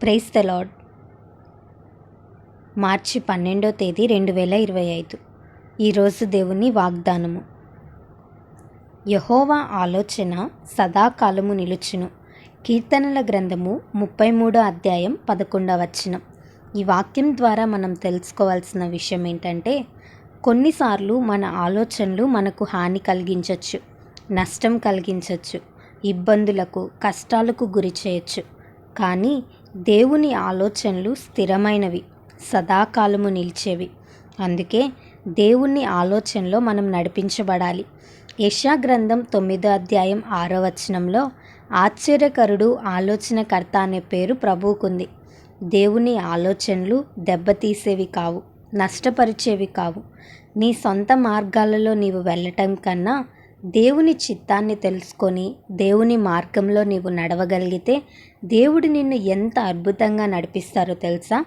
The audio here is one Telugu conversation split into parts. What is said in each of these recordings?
Praise the lord. మార్చి 12వ తేదీ 2025. ఈరోజు దేవుని వాగ్దానము. యెహోవా ఆలోచన సదాకాలము నిలుచును. కీర్తనల గ్రంథము 33వ అధ్యాయం 11వ వచనం. ఈ వాక్యం ద్వారా మనం తెలుసుకోవాల్సిన విషయం ఏంటంటే, కొన్నిసార్లు మన ఆలోచనలు మనకు హాని కలిగించవచ్చు, నష్టం కలిగించవచ్చు, ఇబ్బందులకు కష్టాలకు గురి చేయొచ్చు. కానీ దేవుని ఆలోచనలు స్థిరమైనవి, సదాకాలము నిలిచేవి. అందుకే దేవుని ఆలోచనలో మనం నడిపించబడాలి. యెషయా గ్రంథం 9వ అధ్యాయం 6వ వచనంలో ఆశ్చర్యకరుడు, ఆలోచనకర్త అనే పేరు ప్రభువుకుంది. దేవుని ఆలోచనలు దెబ్బతీసేవి కావు, నష్టపరిచేవి కావు. నీ సొంత మార్గాలలో నీవు వెళ్ళటం కన్నా దేవుని చిత్తాన్ని తెలుసుకొని దేవుని మార్గంలో నీవు నడవగలిగితే దేవుడు నిన్ను ఎంత అద్భుతంగా నడిపిస్తారో తెలుసా?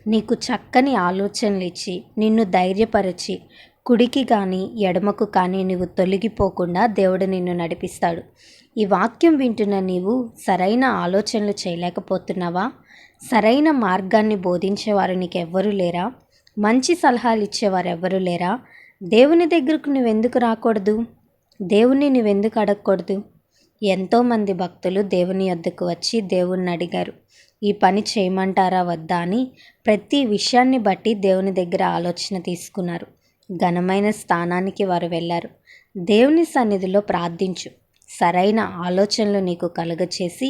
నీకు చక్కని ఆలోచనలు ఇచ్చి నిన్ను ధైర్యపరిచి కుడికి కానీ ఎడమకు కానీ నీవు తొలగిపోకుండా దేవుడు నిన్ను నడిపిస్తాడు. ఈ వాక్యం వింటున్న నీవు సరైన ఆలోచనలు చేయలేకపోతున్నావా? సరైన మార్గాన్ని బోధించేవారు నీకెవ్వరూ లేరా? మంచి సలహాలు ఇచ్చేవారు ఎవ్వరూ లేరా? దేవుని దగ్గరకు నువ్వెందుకు రాకూడదు? దేవుణ్ణి నువ్వెందుకు అడగకూడదు? ఎంతోమంది భక్తులు దేవుని యొద్దకు వచ్చి దేవుణ్ణి అడిగారు, ఈ పని చేయమంటారా వద్దా అని. ప్రతి విషయాన్ని బట్టి దేవుని దగ్గర ఆలోచన తీసుకున్నారు. ఘనమైన స్థానానికి వారు వెళ్ళారు. దేవుని సన్నిధిలో ప్రార్థించు. సరైన ఆలోచనలు నీకు కలుగచేసి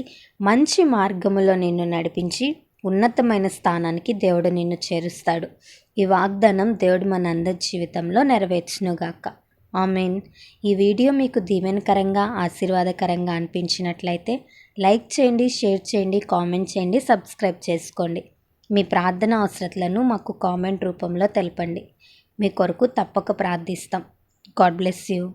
మంచి మార్గములో నిన్ను నడిపించి ఉన్నతమైన స్థానానికి దేవుడు నిన్ను చేరుస్తాడు. ఈ వాగ్దానం దేవుడు మనందరి జీవితంలో నెరవేర్చునుగాక. ఆమేన్. ఈ వీడియో మీకు దీవెనకరంగా, ఆశీర్వాదకరంగా అనిపించినట్లయితే లైక్ చేయండి, షేర్ చేయండి, కామెంట్ చేయండి, సబ్స్క్రైబ్ చేసుకోండి. మీ ప్రార్థన అవసరతలను మాకు కామెంట్ రూపంలో తెలపండి. మీ కొరకు తప్పక ప్రార్థిస్తాం. God bless you.